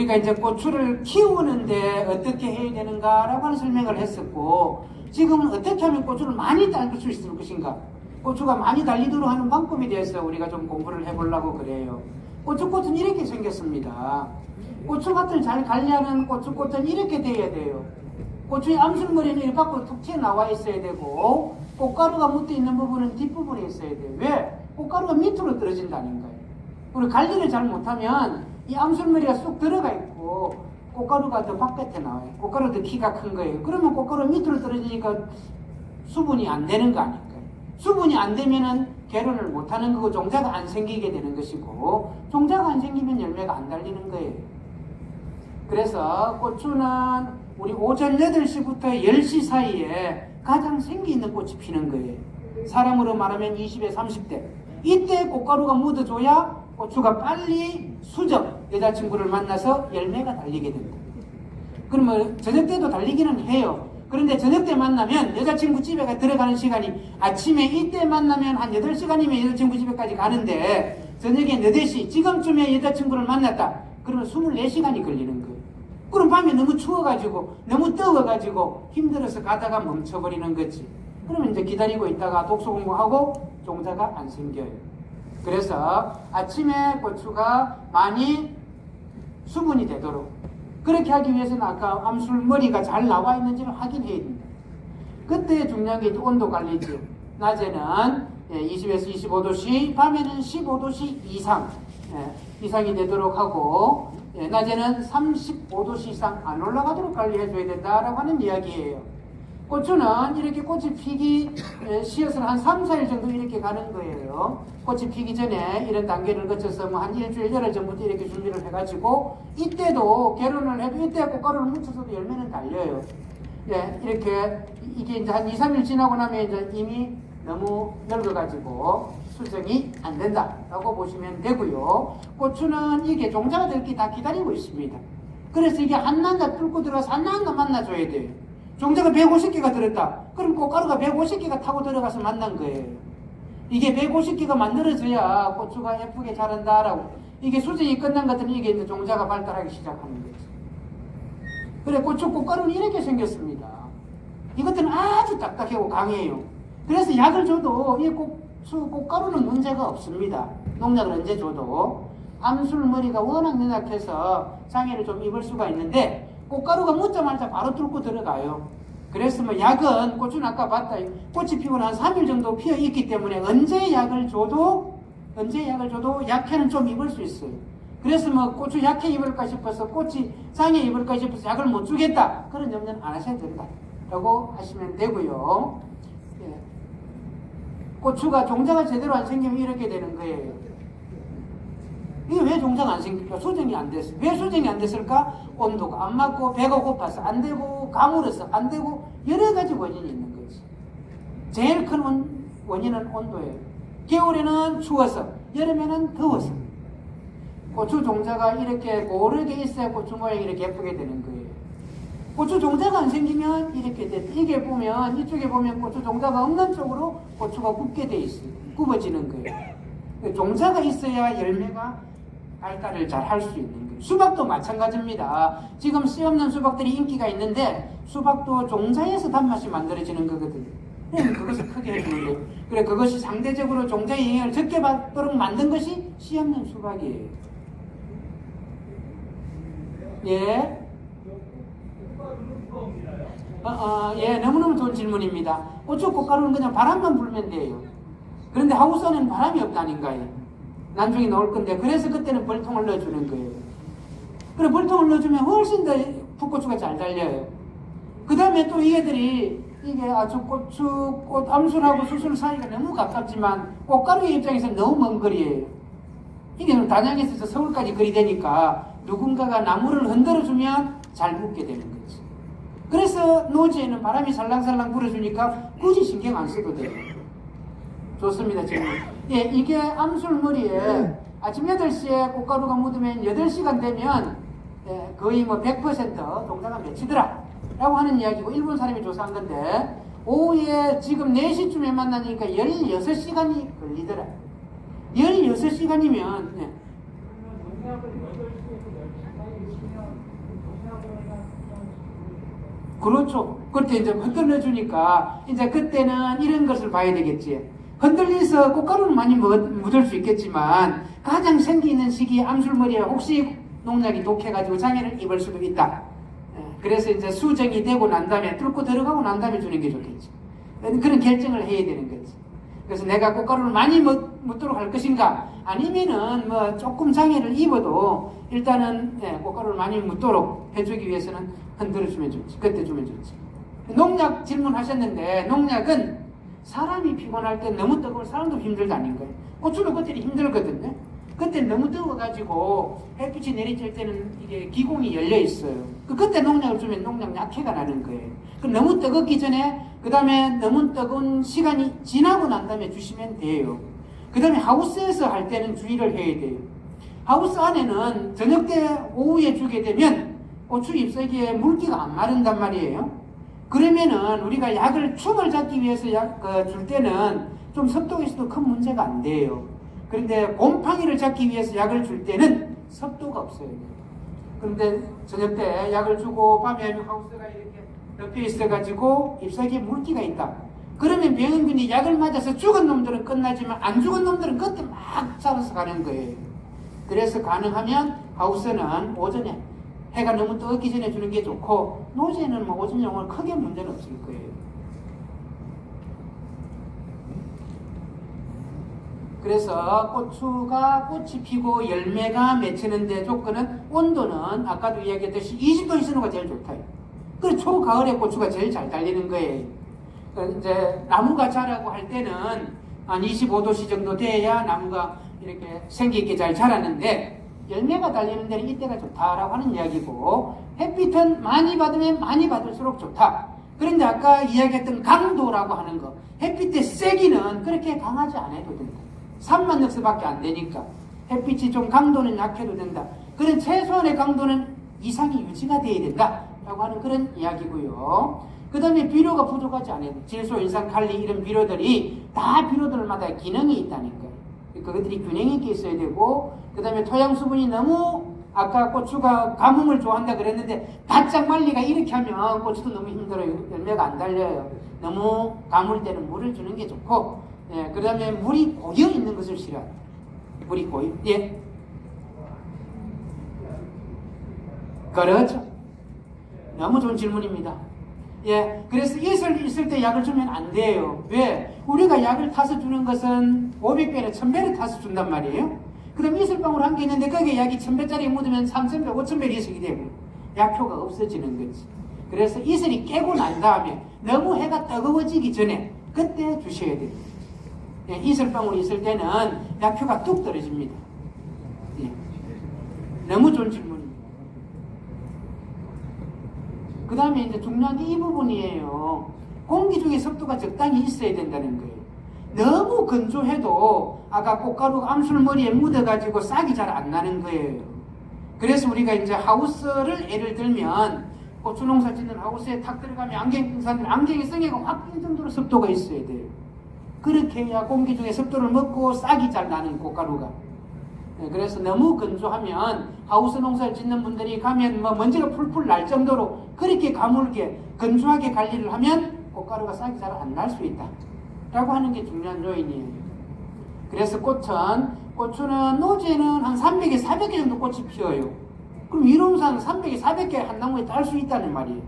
우리가 이제 고추를 키우는데 어떻게 해야 되는가라고 하는 설명을 했었고, 지금은 어떻게 하면 고추를 많이 딸 수 있을 것인가, 고추가 많이 달리도록 하는 방법에 대해서 우리가 좀 공부를 해보려고 그래요. 고추꽃은 이렇게 생겼습니다. 고추밭을 잘 관리하는 고추꽃은 이렇게 돼야 돼요. 고추의 암술머리는 이렇게 밖으로 툭 튀어나와 있어야 되고, 꽃가루가 묻어 있는 부분은 뒷부분에 있어야 돼요. 왜? 꽃가루가 밑으로 떨어진다는 거예요. 그리고 관리를 잘 못하면 이 암술머리가 쑥 들어가 있고 꽃가루가 더 바깥에 나와요. 꽃가루도 키가 큰 거예요. 그러면 꽃가루가 밑으로 떨어지니까 수분이 안 되는 거 아닐까요? 수분이 안 되면은 개론을 못하는 거고 종자가 안 생기게 되는 것이고, 종자가 안 생기면 열매가 안 달리는 거예요. 그래서 고추는 우리 오전 8시부터 10시 사이에 가장 생기 있는 꽃이 피는 거예요. 사람으로 말하면 20에 30대. 이때 꽃가루가 묻어줘야 고추가 빨리 수정, 여자친구를 만나서 열매가 달리게 된다. 그러면 저녁 때도 달리기는 해요. 그런데 저녁 때 만나면 여자친구 집에 들어가는 시간이, 아침에 이때 만나면 한 8시간이면 여자친구 집에까지 가는데, 저녁에 8시, 지금쯤에 여자친구를 만났다. 그러면 24시간이 걸리는 거예요. 그럼 밤에 너무 추워가지고, 너무 더워가지고 힘들어서 가다가 멈춰버리는 거지. 그러면 이제 기다리고 있다가 독서 공부하고 종자가 안 생겨요. 그래서 아침에 고추가 많이 수분이 되도록, 그렇게 하기 위해서는 아까 암술머리가 잘 나와 있는지를 확인해야 됩니다. 그때 중요한 게 온도 관리죠. 낮에는 20에서 25도씨, 밤에는 15도씨 이상이 되도록 하고, 낮에는 35도씨 이상 안 올라가도록 관리해줘야 된다라고 하는 이야기예요. 고추는 이렇게 꽃이 피기 시에서는 한 3, 4일 정도 이렇게 가는 거예요. 꽃이 피기 전에 이런 단계를 거쳐서 뭐 한 일주일, 열흘 전부터 이렇게 준비를 해가지고, 이때도 개론을 해도 이때 꽃가루를 묻혀서도 열매는 달려요. 이렇게 이게 이제 한 2, 3일 지나고 나면 이제 이미 너무 늙어가지고 수정이 안 된다라고 보시면 되고요. 고추는 이게 종자가 될게 다 기다리고 있습니다. 그래서 이게 한난다 뚫고 들어가서 한난다 만나줘야 돼요. 종자가 150개가 들었다. 그럼 꽃가루가 150개가 타고 들어가서 만난 거예요. 이게 150개가 만들어져야 고추가 예쁘게 자란다라고. 이게 수정이 끝난 것들은 이게 이제 종자가 발달하기 시작하는 거죠. 그래, 고추 꽃가루는 이렇게 생겼습니다. 이것들은 아주 딱딱하고 강해요. 그래서 약을 줘도 이 고추 꽃가루는 문제가 없습니다. 농약을 언제 줘도. 암술머리가 워낙 연약해서 장애를 좀 입을 수가 있는데, 꽃가루가 묻자마자 바로 뚫고 들어가요. 그래서 뭐 약은, 고추는 아까 봤다. 꽃이 피고 한 3일 정도 피어 있기 때문에 언제 약을 줘도 약해는 좀 입을 수 있어요. 그래서 뭐 고추 약해 입을까 싶어서, 꽃이 장애 입을까 싶어서 약을 못 주겠다. 그런 염려는 안 하셔도 된다 라고 하시면 되고요. 고추가 종자가 제대로 안 생기면 이렇게 되는 거예요. 이게 왜 종자가 안 생길까? 수정이 안 됐어. 왜 수정이 안 됐을까? 온도가 안 맞고, 배가 고파서 안 되고, 가물어서 안 되고, 여러 가지 원인이 있는 거지. 제일 큰 원인은 온도예요. 겨울에는 추워서, 여름에는 더워서. 고추 종자가 이렇게 고르게 있어야 고추 모양이 이렇게 예쁘게 되는 거예요. 고추 종자가 안 생기면 이렇게 돼. 이게 보면, 이쪽에 보면 고추 종자가 없는 쪽으로 고추가 굽게 돼 있어요. 굽어지는 거예요. 종자가 있어야 열매가 발달을 잘 할 수 있는 거예요. 수박도 마찬가지입니다. 지금 씨 없는 수박들이 인기가 있는데, 수박도 종자에서 단맛이 만들어지는 거거든요. 그것을 크게 해주는 거예요. 그래, 그것이 상대적으로 종자의 영향을 적게 받도록 만든 것이 씨 없는 수박이에요. 예. 너무너무 좋은 질문입니다. 고추 꽃가루는 그냥 바람만 불면 돼요. 그런데 하우스에는 바람이 없다nin가요. 나중에 나올 건데, 그래서 그때는 벌통을 넣어주는 거예요. 그래, 벌통을 넣어주면 훨씬 더 풋고추가 잘 달려요. 그 다음에 또 얘들이, 이게 아주 꽃 암술하고 수술 사이가 너무 가깝지만, 꽃가루의 입장에서는 너무 먼 거리예요. 이게 단양에서 있어서 서울까지 거리 되니까, 누군가가 나무를 흔들어주면 잘 묻게 되는 거지. 그래서 노지에는 바람이 살랑살랑 불어주니까 굳이 신경 안 써도 돼요. 좋습니다, 지금. 이게 암술머리에 아침 8시에 꽃가루가 묻으면 8시간 되면 거의 뭐 100% 동자가 맺히더라 라고 하는 이야기고, 일본 사람이 조사한 건데, 오후에 지금 4시쯤에 만나니까 16시간이 걸리더라. 16시간이면 그렇죠. 그때 이제 흔들려 주니까 이제 그때는 이런 것을 봐야 되겠지. 흔들려서 꽃가루는 많이 묻을 수 있겠지만 가장 생기 있는 시기에 암술머리에 혹시 농약이 독해가지고 장애를 입을 수도 있다. 그래서 이제 수정이 되고 난 다음에 뚫고 들어가고 난 다음에 주는 게 좋겠지. 그런 결정을 해야 되는 거지. 그래서 내가 꽃가루를 많이 묻도록 할 것인가, 아니면은 뭐 조금 장애를 입어도 일단은 꽃가루를 많이 묻도록 해주기 위해서는 흔들어주면 좋지. 그때 주면 좋지. 농약 질문하셨는데, 농약은 사람이 피곤할 때 너무 뜨거운 사람도 힘들다는 거예요. 고추는 그때 힘들거든요. 그때 너무 뜨거워가지고 햇빛이 내리칠 때는 이게 기공이 열려 있어요. 그때 농약을 주면 농약 약해가 나는 거예요. 너무 뜨겁기 전에, 그 다음에 너무 뜨거운 시간이 지나고 난 다음에 주시면 돼요. 그 다음에 하우스에서 할 때는 주의를 해야 돼요. 하우스 안에는 저녁 때 오후에 주게 되면 고추 잎사귀에 물기가 안 마른단 말이에요. 그러면은 우리가 약을 춤을 잡기 위해서 줄 때는 좀 습도가 있어도 큰 문제가 안 돼요. 그런데 곰팡이를 잡기 위해서 약을 줄 때는 습도가 없어요. 그런데 저녁 때 약을 주고 밤에 하우스가 이렇게 덮여 있어가지고 잎사귀에 물기가 있다. 그러면 병원균이 약을 맞아서 죽은 놈들은 끝나지만 안 죽은 놈들은 그때 막 자라서 가는 거예요. 그래서 가능하면 하우스는 오전에 해가 너무 뜨겁기 전에 주는 게 좋고, 노제는 뭐 오전 영월 크게 문제는 없을 거예요. 그래서 고추가 꽃이 피고 열매가 맺히는데 조건은, 온도는 아까도 이야기했듯이 20도 이상가 제일 좋다. 그래서 초가을에 고추가 제일 잘 달리는 거예요. 이제 나무가 자라고 할 때는 한 25도씨 정도 돼야 나무가 이렇게 생기 있게 잘 자라는데, 열매가 달리는 데는 이때가 좋다라고 하는 이야기고, 햇빛은 많이 받으면 많이 받을수록 좋다. 그런데 아까 이야기했던 강도라고 하는 거, 햇빛의 세기는 그렇게 강하지 않아도 된다. 3만 럭스밖에 안 되니까 햇빛이 좀 강도는 약해도 된다. 그런 최소한의 강도는 이상이 유지가 돼야 된다라고 하는 그런 이야기고요. 그 다음에 비료가 부족하지 않아요. 질소, 인산, 칼리 이런 비료들이 다 비료들마다 기능이 있다는 거예요. 그것들이 균형 있게 있어야 되고, 그 다음에 토양 수분이 너무, 아까 고추가 가뭄을 좋아한다 그랬는데 바짝 말리가 이렇게 하면 고추도 너무 힘들어요. 열매가 안 달려요. 너무 가물 때는 물을 주는 게 좋고, 그 다음에 물이 고여 있는 것을 싫어해요. 물이 고여. 예. 그렇죠. 너무 좋은 질문입니다. 예. 그래서 이슬 있을 때 약을 주면 안 돼요. 왜? 우리가 약을 타서 주는 것은 500배나 1000배를 타서 준단 말이에요. 그럼 이슬방울 한 개 있는데 거기에 약이 1000배짜리 묻으면 3000배, 5000배 이슬이 되고 약효가 없어지는 거지. 그래서 이슬이 깨고 난 다음에 너무 해가 뜨거워지기 전에 그때 주셔야 돼요. 예, 이슬방울이 있을 때는 약효가 뚝 떨어집니다. 예. 너무 좋은 질문입니다. 그 다음에 이제 중요한 게 이 부분이에요. 공기 중에 습도가 적당히 있어야 된다는 거예요. 너무 건조해도 아까 꽃가루가 암술머리에 묻어가지고 싹이 잘 안 나는 거예요. 그래서 우리가 이제 하우스를 예를 들면 고추 농사 짓는 하우스에 탁 들어가면 안경이 성에가 확 낄 정도로 습도가 있어야 돼요. 그렇게 해야 공기 중에 습도를 먹고 싹이 잘 나는 꽃가루가. 그래서 너무 건조하면 하우스 농사를 짓는 분들이 가면 뭐 먼지가 풀풀 날 정도로 그렇게 가물게 건조하게 관리를 하면 꽃가루가 싹이 잘 안 날 수 있다 라고 하는 게 중요한 요인이에요. 그래서 고추는 노제는 한 300개, 400개 정도 꽃이 피어요. 그럼 이론상 300개, 400개 한 나무에 딸 수 있다는 말이에요.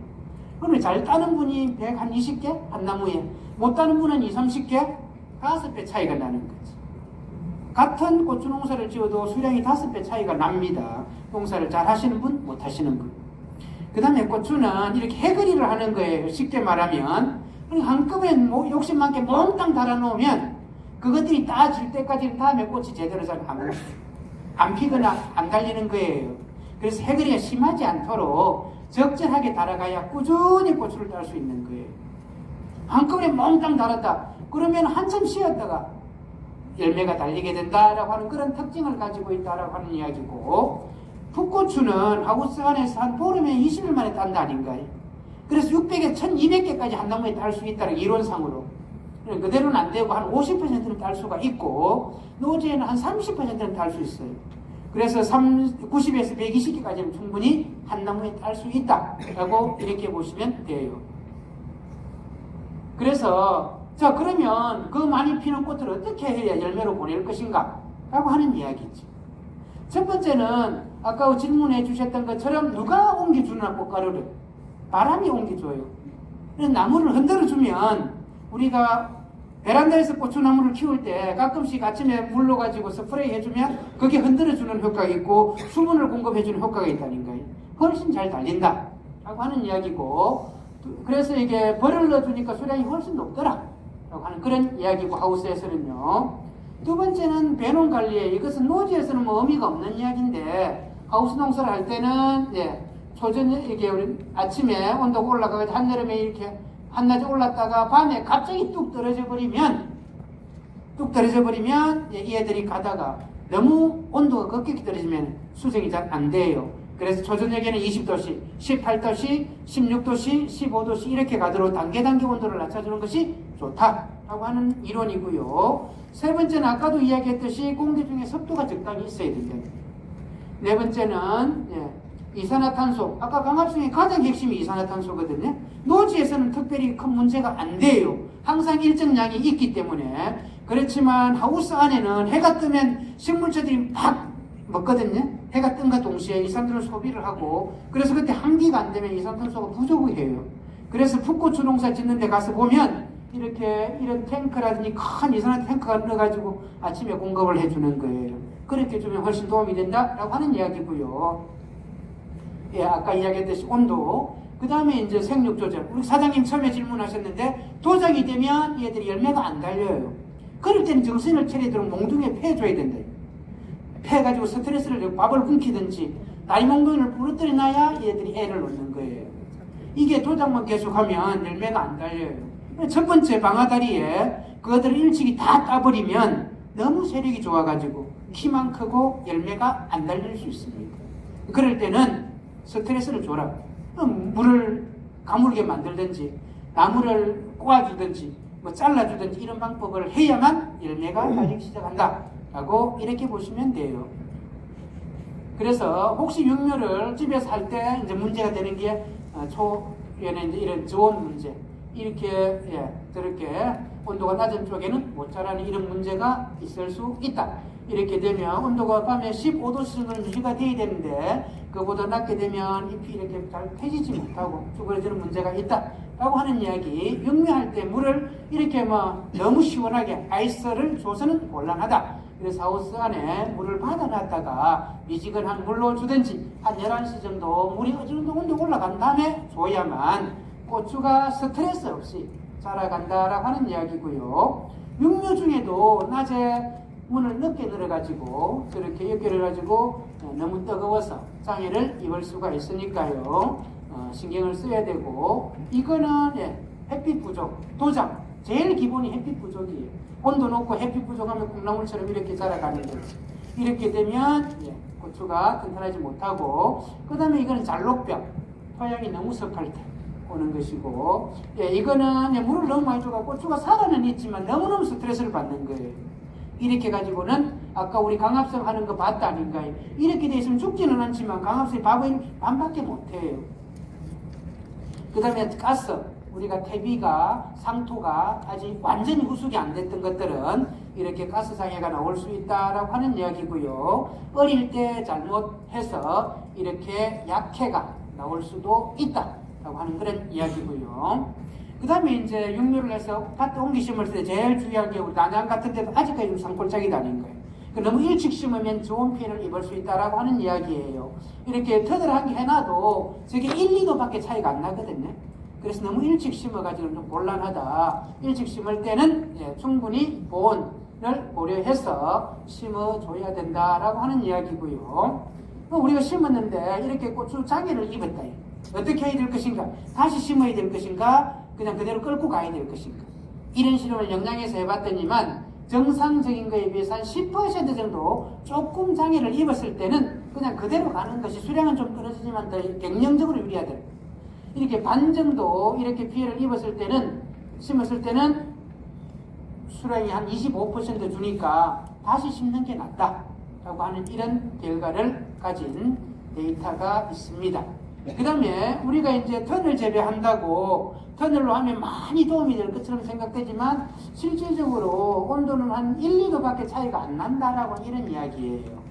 그러면 잘 따는 분이 120개 한 나무에, 못 따는 분은 20, 30개, 5배 차이가 나는 거지. 같은 고추 농사를 지어도 수량이 5배 차이가 납니다. 농사를 잘 하시는 분, 못 하시는 분. 그 다음에 고추는 이렇게 해거리를 하는 거예요. 쉽게 말하면. 한꺼번에 욕심 많게 몽땅 달아놓으면 그것들이 따질 때까지 다음에 꽃이 제대로 잘 안 피거나 안 달리는 거예요. 그래서 해거리가 심하지 않도록 적절하게 달아가야 꾸준히 고추를 딸 수 있는 거예요. 한꺼번에 몽땅 달았다. 그러면 한참 쉬었다가 열매가 달리게 된다라고 하는 그런 특징을 가지고 있다라고 하는 이야기고, 풋고추는 하우스 안에서 한 보름에 20일 만에 딴다 아닌가요? 그래서 600에 1200개까지 한 나무에 딸 수 있다는 이론상으로. 그대로는 안 되고 한 50%는 딸 수가 있고, 노제에는 한 30%는 딸 수 있어요. 그래서 90에서 120개까지는 충분히 한 나무에 딸 수 있다라고 이렇게 보시면 돼요. 그래서 자 그러면 그 많이 피는 꽃을 어떻게 해야 열매로 보낼 것인가 라고 하는 이야기죠. 첫 번째는 아까 질문해 주셨던 것처럼 누가 옮겨주나 꽃가루를? 바람이 옮겨줘요. 나무를 흔들어주면 우리가 베란다에서 고추나무를 키울 때 가끔씩 아침에 물러가지고 스프레이 해주면 그게 흔들어주는 효과가 있고 수분을 공급해주는 효과가 있다는 거예요. 훨씬 잘 달린다 라고 하는 이야기고, 그래서 이게 벌을 넣어주니까 수량이 훨씬 높더라 라고 하는 그런 이야기고, 하우스에서는요. 두 번째는 배농 관리에, 이것은 노지에서는 뭐 의미가 없는 이야기인데, 하우스 농사를 할 때는 이게 우리 아침에 온도가 올라가서 한여름에 이렇게 한낮에 올랐다가 밤에 갑자기 뚝 떨어져 버리면 얘들이 가다가 너무 온도가 급격히 떨어지면 수정이 잘 안 돼요. 그래서 초저녁에는 20도씨, 18도씨, 16도씨, 15도씨 이렇게 가도록 단계 온도를 낮춰주는 것이 좋다라고 하는 이론이고요. 세 번째는 아까도 이야기했듯이 공기 중에 습도가 적당히 있어야 된다. 네 번째는 이산화탄소, 아까 강압성의 가장 핵심이 이산화탄소거든요. 노지에서는 특별히 큰 문제가 안 돼요. 항상 일정량이 있기 때문에. 그렇지만 하우스 안에는 해가 뜨면 식물체들이 막 먹거든요. 해가 뜬과 동시에 이산탄소를 소비를 하고, 그래서 그때 한기가 안 되면 이산탄소가 부족을 해요. 그래서 풋고추 농사 짓는 데 가서 보면 이렇게 이런 탱크라든지 큰 이산화 탱크가 넣어가지고 아침에 공급을 해주는 거예요. 그렇게 주면 훨씬 도움이 된다라고 하는 이야기고요. 아까 이야기했듯이 온도, 그 다음에 이제 생육 조절. 우리 사장님 처음에 질문하셨는데 도장이 되면 얘들이 열매가 안 달려요. 그럴 때는 정신을 차리도록 몽둥이에 패줘야 된다. 패가지고 스트레스를 내고 밥을 굶기든지 나이 몽둥이를 부러뜨려 놔야 얘들이 애를 놓는 거예요. 이게 도장만 계속하면 열매가 안 달려요. 첫 번째 방아다리에 그것들을 일찍이 다 따버리면 너무 세력이 좋아가지고 키만 크고 열매가 안 달릴 수 있습니다. 그럴 때는 스트레스를 줘라. 물을 가물게 만들든지 나무를 꼬아주든지 뭐 잘라주든지 이런 방법을 해야만 열매가 달리기 시작한다 라고 이렇게 보시면 돼요. 그래서 혹시 육묘를 집에서 할 때 이제 문제가 되는 게 초에는 이제 이런 저온 문제, 이렇게 저렇게 온도가 낮은 쪽에는 못 자라는 이런 문제가 있을 수 있다. 이렇게 되면 온도가 밤에 15도 정도는 유지가 돼야 되는데 그보다 낮게 되면 잎이 이렇게 잘 펴지지 못하고 쭈그러지는 문제가 있다 라고 하는 이야기. 육묘할 때 물을 이렇게 너무 시원하게 아이스를 줘서는 곤란하다. 그래서 하우스 안에 물을 받아놨다가 미지근한 물로 주든지 한 11시 정도 물이 어느 정도 온도 올라간 다음에 줘야만 고추가 스트레스 없이 자라간다라고 하는 이야기고요. 육묘 중에도 낮에 문을 늦게 늘어가지고 저렇게 연결해가지고 너무 뜨거워서 장애를 입을 수가 있으니까요. 신경을 써야 되고, 이거는 햇빛 부족, 도장 제일 기본이 햇빛 부족이에요. 온도 높고 햇빛 부족하면 콩나물처럼 이렇게 자라가는 거지. 이렇게 되면 고추가 튼튼하지 못하고, 그 다음에 이거는 잘록병, 토양이 너무 습할 때 오는 것이고, 이거는 물을 너무 많이 줘가 고추가 살아는 있지만 너무너무 스트레스를 받는 거예요. 이렇게 가지고는 아까 우리 강압성 하는 거 봤다 아닌가요? 이렇게 돼 있으면 죽지는 않지만 강압성이 밥을 반밖에 못해요. 그 다음에 가스, 우리가 퇴비가, 상토가 아직 완전히 후숙이 안 됐던 것들은 이렇게 가스 장애가 나올 수 있다라고 하는 이야기고요. 어릴 때 잘못해서 이렇게 약해가 나올 수도 있다라고 하는 그런 이야기고요. 그 다음에 이제 육묘를 해서 밭에 옮기 심을 때 제일 중요한 게 우리 난장 같은 데도 아직까지 좀 산골짜기 다닌 거예요. 너무 일찍 심으면 좋은 피해를 입을 수 있다라고 하는 이야기예요. 이렇게 터널하게 해놔도 저게 1, 2도밖에 차이가 안 나거든요. 그래서 너무 일찍 심어가지고 좀 곤란하다. 일찍 심을 때는 충분히 보온을 고려해서 심어줘야 된다라고 하는 이야기고요. 우리가 심었는데 이렇게 고추 장애를 입었다. 어떻게 해야 될 것인가? 다시 심어야 될 것인가? 그냥 그대로 끌고 가야 될 것인가? 이런 실험을 영양에서 해봤더니만 정상적인 거에 비해서 한 10% 정도 조금 장애를 입었을 때는 그냥 그대로 가는 것이 수량은 좀 떨어지지만 더 경영적으로 유리하다. 이렇게 반 정도 이렇게 피해를 입었을 때는, 심었을 때는 수량이 한 25% 주니까 다시 심는 게 낫다 라고 하는 이런 결과를 가진 데이터가 있습니다. 그 다음에 우리가 이제 턴을 재배한다고 턴을로 하면 많이 도움이 될 것처럼 생각되지만 실질적으로 온도는 한 1, 2도밖에 차이가 안 난다라고 이런 이야기예요.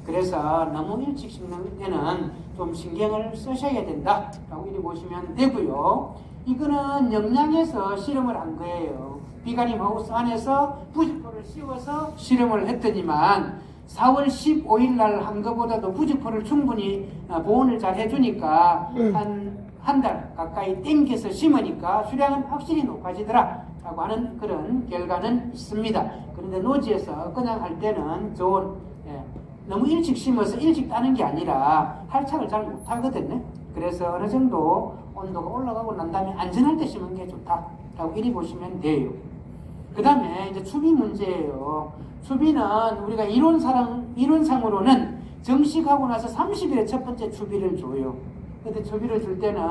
그래서 너무 일찍 심는 데는 좀 신경을 쓰셔야 된다라고 이렇게 보시면 되고요. 이거는 영양에서 실험을 한 거예요. 비가림 하우스 안에서 부직포를 씌워서 실험을 했더니만 4월 15일 날 한 것보다도 부직포를 충분히 보온을 잘 해주니까 한 달 가까이 땡겨서 심으니까 수량은 확실히 높아지더라 라고 하는 그런 결과는 있습니다. 그런데 노지에서 그냥 할 때는 좋은, 너무 일찍 심어서 일찍 따는 게 아니라 활착을 잘 못하거든요. 그래서 어느 정도 온도가 올라가고 난 다음에 안전할 때 심는 게 좋다라고 이리 보시면 돼요. 그 다음에 이제 추비 문제예요. 추비는 우리가 이론상으로는 정식하고 나서 30일에 첫 번째 추비를 줘요. 근데 추비를 줄 때는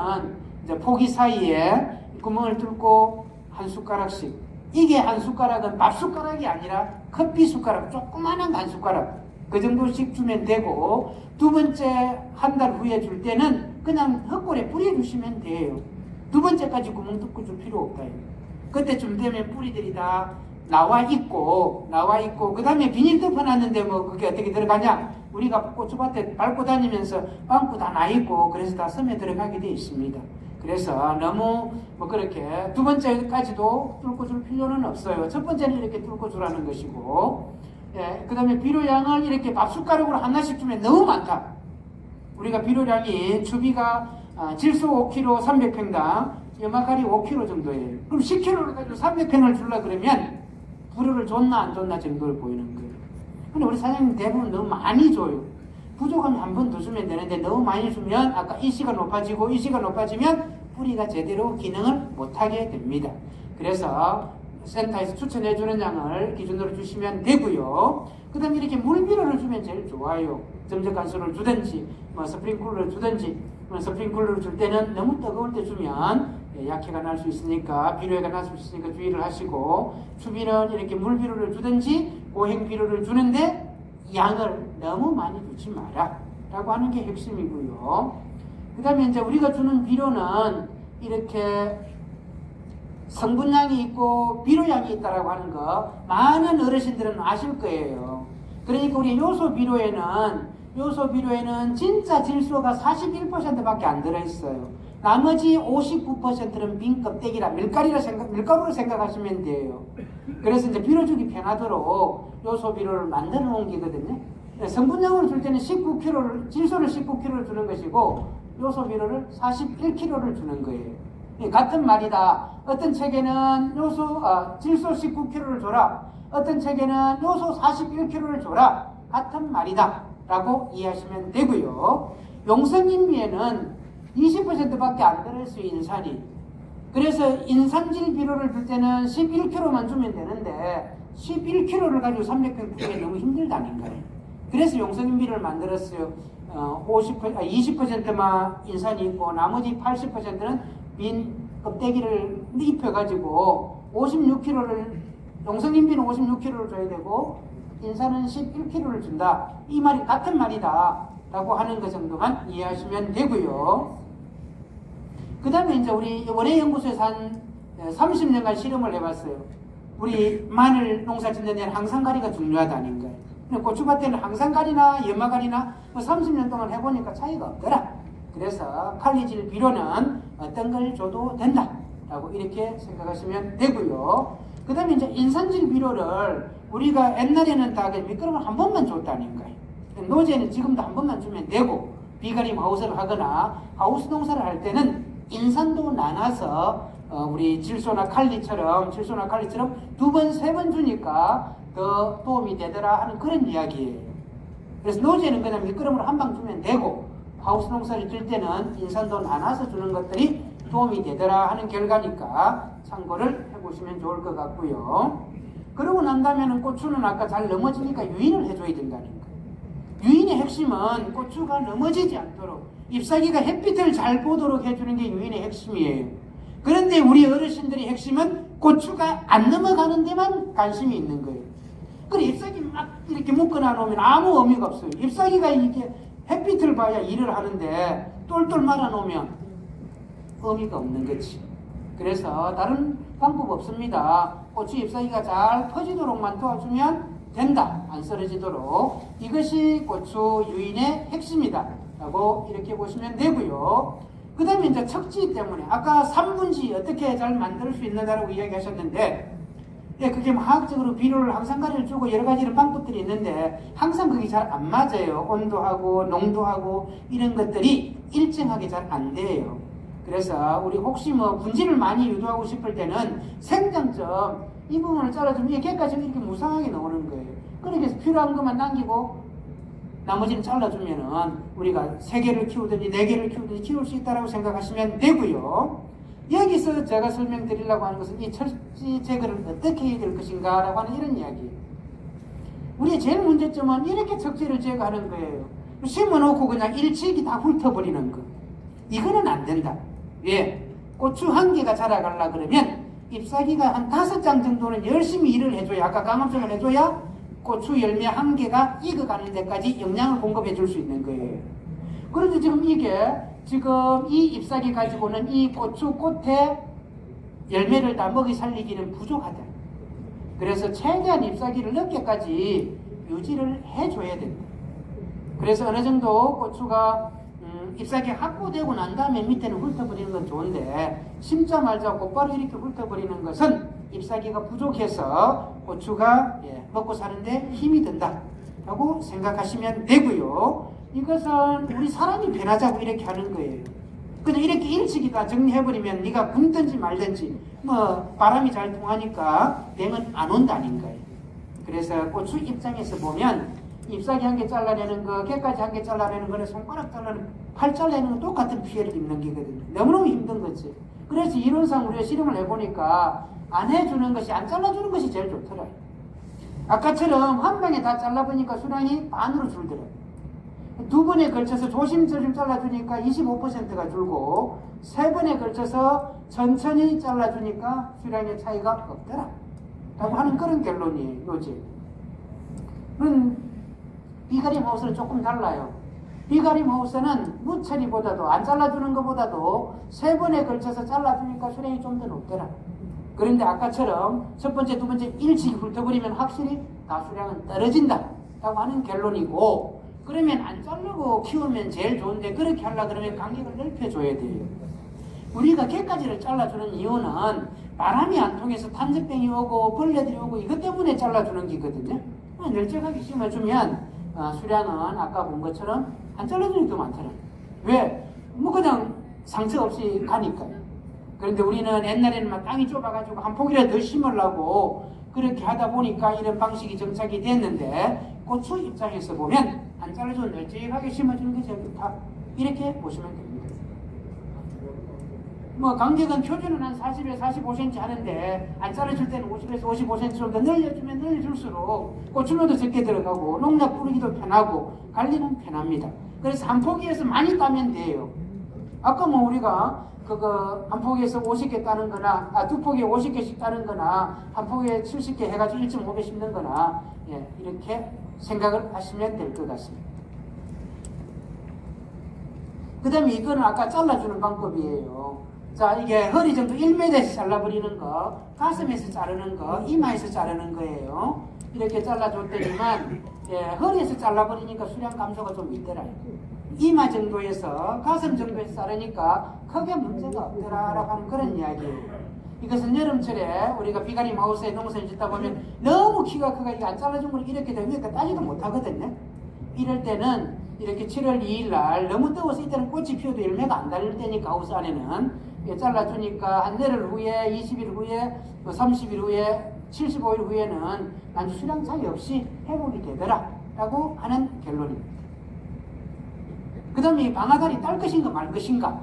이제 포기 사이에 구멍을 뚫고 한 숟가락씩. 이게 한 숟가락은 밥 숟가락이 아니라 커피 숟가락, 조그마한 한 숟가락. 그 정도씩 주면 되고, 두 번째 한 달 후에 줄 때는 그냥 흙골에 뿌려주시면 돼요. 두 번째까지 구멍 뚫고 줄 필요 없다. 그때쯤 되면 뿌리들이 다 나와 있고, 그 다음에 비닐 덮어놨는데 뭐 그게 어떻게 들어가냐? 우리가 고추밭에 밟고 다니면서 빵꾸 다 나 있고, 그래서 다 섬에 들어가게 되어 있습니다. 그래서 너무 뭐 그렇게 두 번째까지도 뚫고 줄 필요는 없어요. 첫 번째는 이렇게 뚫고 주라는 것이고, 그 다음에 비료량을 이렇게 밥숟가락으로 하나씩 주면 너무 많다. 우리가 비료량이 추비가 질소 5kg 300평당, 염화칼이 5kg 정도예요. 그럼 10kg를 가지고 300평을 주려고 그러면 불효를 줬나 안 줬나 정도를 보이는 거예요. 근데 우리 사장님 대부분 너무 많이 줘요. 부족하면 한 번 더 주면 되는데 너무 많이 주면 아까 이시가 높아지고 이시가 높아지면 뿌리가 제대로 기능을 못하게 됩니다. 그래서 센터에서 추천해주는 양을 기준으로 주시면 되고요. 그 다음에 이렇게 물비료를 주면 제일 좋아요. 점적간수를 주든지 뭐 스프링클러를 주든지, 스프링클러를 줄 때는 너무 뜨거울 때 주면 약해가 날 수 있으니까, 비료해가 날 수 있으니까 주의를 하시고, 추비는 이렇게 물비료를 주든지 고행비료를 주는데 양을 너무 많이 주지 마라 라고 하는 게 핵심이고요. 그 다음에 이제 우리가 주는 비료는 이렇게 성분량이 있고 비료량이 있다라고 하는 거 많은 어르신들은 아실 거예요. 그러니까 우리 요소 비료에는 진짜 질소가 41%밖에 안 들어있어요. 나머지 59%는 빈 껍데기라 밀가루로 생각하시면 돼요. 그래서 이제 비료 주기 편하도록 요소 비료를 만들어 놓은 게거든요. 성분량으로 줄 때는 질소를 19kg를 주는 것이고 요소 비료를 41kg를 주는 거예요. 같은 말이다. 어떤 책에는 질소 19kg를 줘라. 어떤 책에는 요소 41kg를 줘라. 같은 말이다 라고 이해하시면 되고요. 용성인비에는 20%밖에 안 들어있어요, 인산이. 그래서 인산질 비료를 줄 때는 11kg만 주면 되는데 11kg를 가지고 300평 주기 너무 힘들다는 거예요. 그래서 용성인비를 만들었어요. 20%만 인산이 있고 나머지 80%는 빈 껍데기를 입혀가지고 56kg를, 용성인비는 56kg를 줘야 되고 인산은 11kg를 준다. 이 말이 같은 말이다 라고 하는 것 정도만 이해하시면 되고요. 그 다음에 이제 우리 원예연구소에서 한 30년간 실험을 해봤어요. 우리 마늘 농사 짓는 데는 항산가리가 중요하다는 거예요. 고추밭에는 항산가리나 연마가리나 30년 동안 해보니까 차이가 없더라. 그래서 칼리질 비료는 어떤 걸 줘도 된다 라고 이렇게 생각하시면 되고요. 그 다음에 이제 인산질 비료를 우리가 옛날에는 다 미끄럼을 한 번만 줬다는 거예요. 노제는 지금도 한 번만 주면 되고, 비가림 하우스를 하거나 하우스 농사를 할 때는 인산도 나눠서 우리 질소나 칼리처럼 두 번, 세 번 주니까 더 도움이 되더라 하는 그런 이야기예요. 그래서 노제는 그냥 미끄럼으로 한 방 주면 되고, 하우스 농사를 질 때는 인산도 나눠서 주는 것들이 도움이 되더라 하는 결과니까 참고를 해보시면 좋을 것 같고요. 그러고 난다면 고추는 아까 잘 넘어지니까 유인을 해줘야 된다는 거예요. 유인의 핵심은 고추가 넘어지지 않도록 잎사귀가 햇빛을 잘 보도록 해주는 게 유인의 핵심이에요. 그런데 우리 어르신들의 핵심은 고추가 안 넘어가는 데만 관심이 있는 거예요. 그래 잎사귀 막 이렇게 묶어놔 놓으면 아무 의미가 없어요. 잎사귀가 이게 햇빛을 봐야 일을 하는데 똘똘 말아 놓으면 의미가 없는 거지. 그래서 다른 방법 없습니다. 고추 잎사귀가 잘 퍼지도록만 도와주면 된다. 안 쓰러지도록. 이것이 고추 유인의 핵심이다 라고 이렇게 보시면 되고요. 그 다음에 이제 척지 때문에 아까 3분지 어떻게 잘 만들 수 있는다라고 이야기하셨는데, 예, 그게 화학적으로 비료를 항산가리를 주고 여러 가지 이런 방법들이 있는데 항상 그게 잘 안 맞아요. 온도하고 농도하고 이런 것들이 일정하게 잘 안 돼요. 그래서 우리 혹시 뭐 분진을 많이 유도하고 싶을 때는 생장점 이 부분을 잘라주면 이게까지 이렇게 무상하게 나오는 거예요. 그렇게 필요한 것만 남기고 나머지는 잘라주면은 우리가 3개를 키우든지 4개를 키우든지 키울 수 있다고 생각하시면 되고요. 여기서 제가 설명드리려고 하는 것은 이 척지 제거를 어떻게 해야 될 것인가 라고 하는 이런 이야기예요. 우리의 제일 문제점은 이렇게 척지를 제거하는 거예요. 심어놓고 그냥 일찍이 다 훑어버리는 거. 이거는 안 된다. 왜? 고추 1개가 자라가려 그러면 잎사귀가 한 5장 정도는 열심히 일을 해줘야, 아까 강압성을 해줘야 고추 열매 1개가 익어가는 데까지 영양을 공급해 줄 수 있는 거예요. 그런데 지금 지금 이 잎사귀 가지고는 이 고추 꽃에 열매를 다 먹이 살리기는 부족하다. 그래서 최대한 잎사귀를 늦게까지 유지를 해줘야 된다. 그래서 어느 정도 고추가 잎사귀 확보되고 난 다음에 밑에는 훑어버리는 건 좋은데, 심자마자 곧바로 이렇게 훑어버리는 것은 잎사귀가 부족해서 고추가 먹고 사는데 힘이 든다 라고 생각하시면 되고요. 이것은 우리 사람이 변하자고 이렇게 하는 거예요. 그냥 이렇게 일찍이 다 정리해버리면 네가 굶든지 말든지 뭐 바람이 잘 통하니까 병은 안 온다는 거예요. 그래서 고추 입장에서 보면 잎사귀 1개 잘라내는 거, 깨까지 1개 잘라내는 거는 손가락 잘라내는, 팔 잘라내는 건 똑같은 피해를 입는 게거든요. 너무너무 힘든 거지. 그래서 이론상 우리가 실험을 해보니까 안 해주는 것이, 안 잘라주는 것이 제일 좋더라. 아까처럼 한 방에 다 잘라보니까 수량이 반으로 줄더라. 2번에 걸쳐서 조심조심 잘라주니까 25%가 줄고, 3번에 걸쳐서 천천히 잘라주니까 수량의 차이가 없더라 라고 하는 그런 결론이에요. 요즘 비가림 하우스는 조금 달라요. 비가림 하우스는 무처리보다도, 안 잘라주는 것보다도 3번에 걸쳐서 잘라주니까 수량이 좀 더 높더라. 그런데 아까처럼 첫 번째, 두 번째 일찍 훑어버리면 확실히 가수량은 떨어진다 라고 하는 결론이고, 그러면 안 자르고 키우면 제일 좋은데, 그렇게 하려고 그러면 간격을 넓혀줘야 돼요. 우리가 개까지를 잘라주는 이유는 바람이 안 통해서 탄저병이 오고 벌레들이 오고 이것 때문에 잘라주는 거거든요. 널찍하게 심어주면 수량은 아까 본 것처럼 안 잘라주는 게 더 많더라. 왜? 뭐 그냥 상처 없이 가니까. 그런데 우리는 옛날에는 막 땅이 좁아가지고 한 폭이라도 더 심으려고 그렇게 하다 보니까 이런 방식이 정착이 됐는데, 고추 입장에서 보면 안 잘라주고 널찍하게 심어주는 게 제일 좋다. 이렇게 보시면 됩니다. 뭐 간격은 표준은 한 40에서 45cm 하는데, 안 잘라줄 때는 50에서 55cm 정도 늘려주면 늘려줄수록 고추苗도 적게 들어가고 농약 뿌리기도 편하고 관리는 편합니다. 그래서 한 포기에서 많이 따면 돼요. 아까 뭐 우리가 한 포기에서 50개 따는 거나, 2포기에 50개씩 따는 거나, 한 포기에 70개 해가지고 1.5배 심는 거나, 이렇게 생각을 하시면 될 것 같습니다. 그 다음에 이거는 아까 잘라주는 방법이에요. 자, 이게 허리 정도 1m에서 잘라버리는 거, 가슴에서 자르는 거, 이마에서 자르는 거예요. 이렇게 잘라줬더니만, 허리에서 잘라버리니까 수량 감소가 좀 있더라. 이마 정도에서, 가슴 정도에서 자르니까 크게 문제가 없더라라고 하는 그런 이야기예요. 이것은 여름철에 우리가 비가림 하우스에 농사를 짓다 보면 너무 키가 크가 이게 안 잘라준 걸 이렇게 되면 따지도 못하거든요. 이럴 때는 이렇게 7월 2일 날 너무 더워서 이때는 꽃이 피어도 열매가 안 달릴 때니까 하우스 안에는 잘라주니까 한 내일 후에, 20일 후에, 30일 후에, 75일 후에는 아주 수량 차이 없이 회복이 되더라 라고 하는 결론입니다. 그 다음에 방아다리 딸 것인가 말 것인가,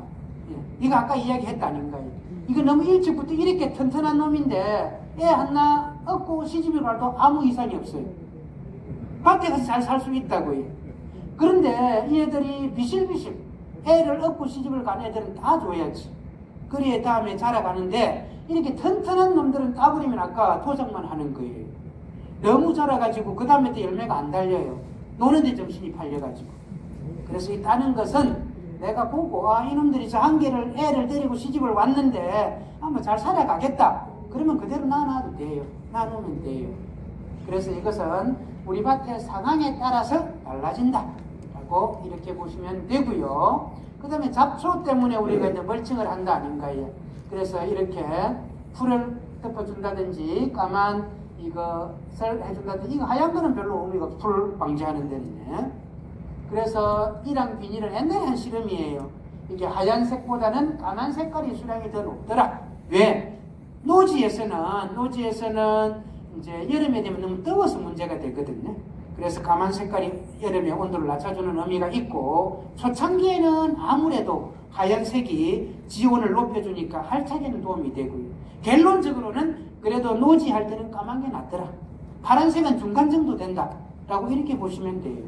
이거 아까 이야기했다 아닌가요? 이거 너무 일찍부터 이렇게 튼튼한 놈인데 애 하나 얻고 시집을 가도 아무 이상이 없어요. 밭에 가서 잘 살 수 있다고요. 그런데 이 애들이 비실비실 애를 얻고 시집을 간 애들은 다 줘야지. 그래야 다음에 자라가는데, 이렇게 튼튼한 놈들은 따버리면 아까 도적만 하는 거예요. 너무 자라가지고 그 다음에 또 열매가 안 달려요. 노는데 정신이 팔려가지고. 그래서 이 따는 것은 내가 보고 이놈들이 저 한 개를 애를 데리고 시집을 왔는데 한번 잘 살아가겠다. 그러면 그대로 놔놔도 돼요. 놔놓으면 돼요. 그래서 이것은 우리 밭의 상황에 따라서 달라진다 라고 이렇게 보시면 되고요. 그 다음에 잡초 때문에 우리가 이제 멀칭을 한다 아닌가요? 그래서 이렇게 풀을 덮어준다든지 까만 이것을 해준다든지, 이거 하얀 거는 별로 의미가 없어. 풀 방지하는 데는. 그래서 이랑 비닐은 옛날에 한 실험이에요. 이게 하얀색보다는 까만 색깔이 수량이 더 높더라. 왜? 노지에서는 이제 여름에 되면 너무 더워서 문제가 되거든요. 그래서 까만 색깔이 여름에 온도를 낮춰주는 의미가 있고, 초창기에는 아무래도 하얀색이 지온을 높여주니까 할착에는 도움이 되고요. 결론적으로는 그래도 노지 할 때는 까만 게 낫더라. 파란색은 중간 정도 된다 라고 이렇게 보시면 돼요.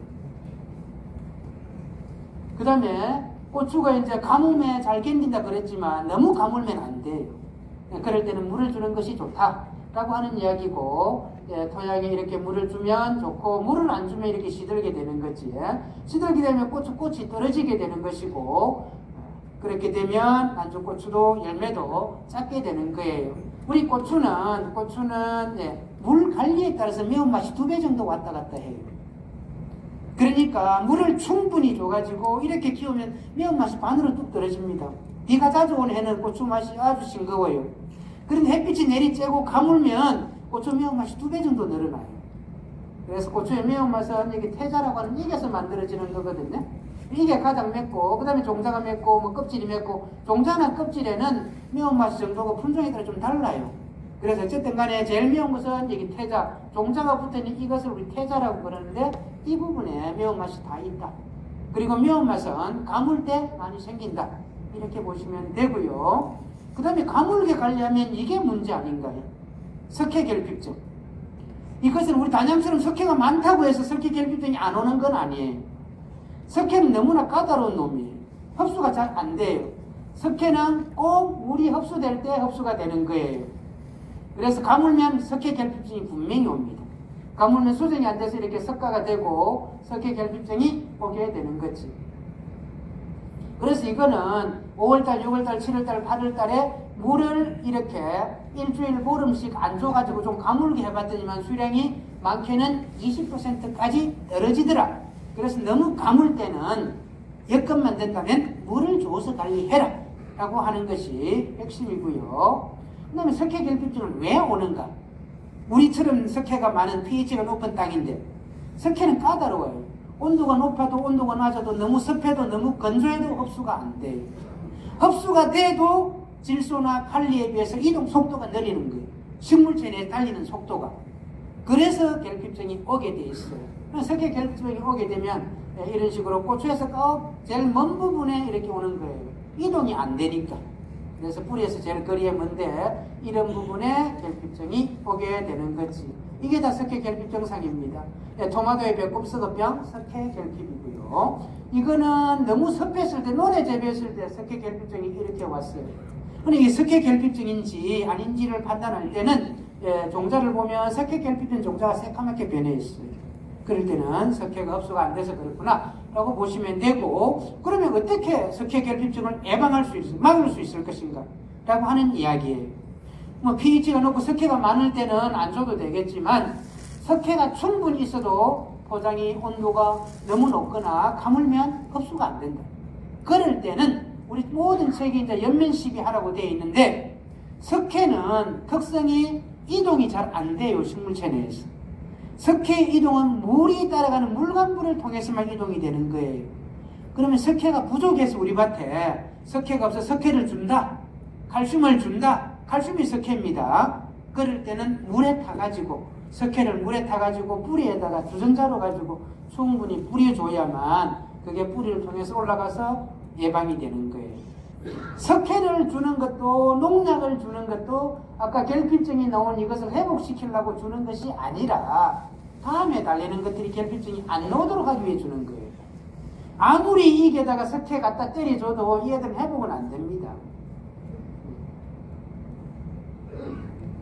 그 다음에 고추가 이제 가뭄에 잘 견딘다 그랬지만 너무 가물면 안 돼요. 그럴 때는 물을 주는 것이 좋다라고 하는 이야기고, 토양에 이렇게 물을 주면 좋고, 물을 안 주면 이렇게 시들게 되는 거지. 시들게 되면 꽃이 떨어지게 되는 것이고, 그렇게 되면 안주고추도 열매도 작게 되는 거예요. 우리 고추는 물 관리에 따라서 매운맛이 2배 정도 왔다 갔다 해요. 그러니까 물을 충분히 줘가지고 이렇게 키우면 매운맛이 반으로 뚝 떨어집니다. 비가 자주 오는 해는 고추 맛이 아주 싱거워요. 그런데 햇빛이 내리쬐고 가물면 고추 매운맛이 2배 정도 늘어나요. 그래서 고추의 매운맛은 이게 태자라고 하는 이게서 만들어지는 거거든요. 이게 가장 맵고, 그 다음에 종자가 맵고, 뭐 껍질이 맵고, 종자나 껍질에는 매운맛 정도가 품종에 따라 좀 달라요. 그래서 어쨌든 간에 제일 매운 것은 여기 태자, 종자가 붙어있는 이것을 우리 태자라고 그러는데, 이 부분에 매운맛이 다 있다. 그리고 매운맛은 가물 때 많이 생긴다. 이렇게 보시면 되고요. 그 다음에 가물게 관리하면 이게 문제 아닌가요? 석회결핍증. 이것은 우리 단양처럼 석회가 많다고 해서 석회결핍증이 안 오는 건 아니에요. 석회는 너무나 까다로운 놈이에요. 흡수가 잘 안 돼요. 석회는 꼭 물이 흡수될 때 흡수가 되는 거예요. 그래서 가물면 석회결핍증이 분명히 옵니다. 가물면 수정이 안 돼서 이렇게 석가가 되고 석회결핍증이 오게 되는 거지. 그래서 이거는 5월달, 6월달, 7월달, 8월달에 물을 이렇게 일주일 보름씩 안 줘가지고 좀 가물게 해봤더니만 수량이 많게는 20%까지 떨어지더라. 그래서 너무 가물 때는 여건만 된다면 물을 줘서 관리해라 라고 하는 것이 핵심이고요. 그 다음에 석회결핍증은 왜 오는가? 우리처럼 석회가 많은 pH가 높은 땅인데 석회는 까다로워요. 온도가 높아도 온도가 낮아도 너무 습해도 너무 건조해도 흡수가 안 돼요. 흡수가 돼도 질소나 칼리에 비해서 이동 속도가 느리는 거예요. 식물체 내에 달리는 속도가. 그래서 결핍증이 오게 돼 있어요. 석회결핍증이 오게 되면 이런 식으로 고추에서 꼭 제일 먼 부분에 이렇게 오는 거예요. 이동이 안 되니까. 그래서 뿌리에서 제일 거리에 먼데 이런 부분에 결핍증이 오게 되는 거지. 이게 다 석회결핍증상입니다. 토마토의 배꼽석어병 석회결핍이고요. 이거는 너무 습했을 때, 논에 재배했을 때 석회결핍증이 이렇게 왔어요. 근데 이게 석회결핍증인지 아닌지를 판단할 때는 종자를 보면 석회결핍증 종자가 새까맣게 변해 있어요. 그럴 때는 석회가 흡수가 안 돼서 그렇구나 라고 보시면 되고, 그러면 어떻게 석회결핍증을 예방할 수 있을, 막을 수 있을 것인가 라고 하는 이야기예요. 뭐 pH가 높고 석회가 많을 때는 안 줘도 되겠지만, 석회가 충분히 있어도 포장이 온도가 너무 높거나 가물면 흡수가 안 된다. 그럴 때는 우리 모든 책이 이제 연면 시비하라고 되어 있는데, 석회는 특성이 이동이 잘 안 돼요. 식물체 내에서. 석회의 이동은 물이 따라가는 물관부를 통해서만 이동이 되는 거예요. 그러면 석회가 부족해서 우리 밭에 석회가 없어 석회를 준다, 칼슘을 준다, 칼슘이 석회입니다. 그럴 때는 물에 타가지고, 석회를 물에 타가지고 뿌리에다가 주전자로 가지고 충분히 뿌려줘야만 그게 뿌리를 통해서 올라가서 예방이 되는 거예요. 석회를 주는 것도, 농약을 주는 것도 아까 결핍증이 나온 이것을 회복시키려고 주는 것이 아니라 다음에 달리는 것들이 결핍증이 안 나오도록 하기 위해 주는 거예요. 아무리 이게다가 석회 갖다 때려줘도 얘들은 회복은 안 됩니다.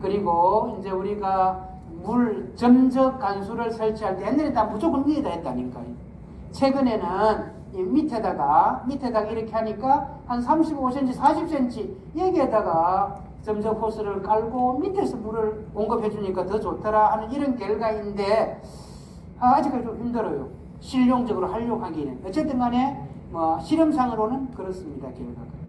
그리고 이제 우리가 물 점적 간수를 설치할 때 옛날에 다 무조건 위에다 했다니까요. 최근에는 이 밑에다가 이렇게 하니까 한 35cm, 40cm 여기에다가 점적 호스를 깔고 밑에서 물을 공급해 주니까 더 좋더라 하는 이런 결과인데 아직까지 좀 힘들어요. 실용적으로 하려고 하기는. 어쨌든 간에 뭐 실험상으로는 그렇습니다. 결과가.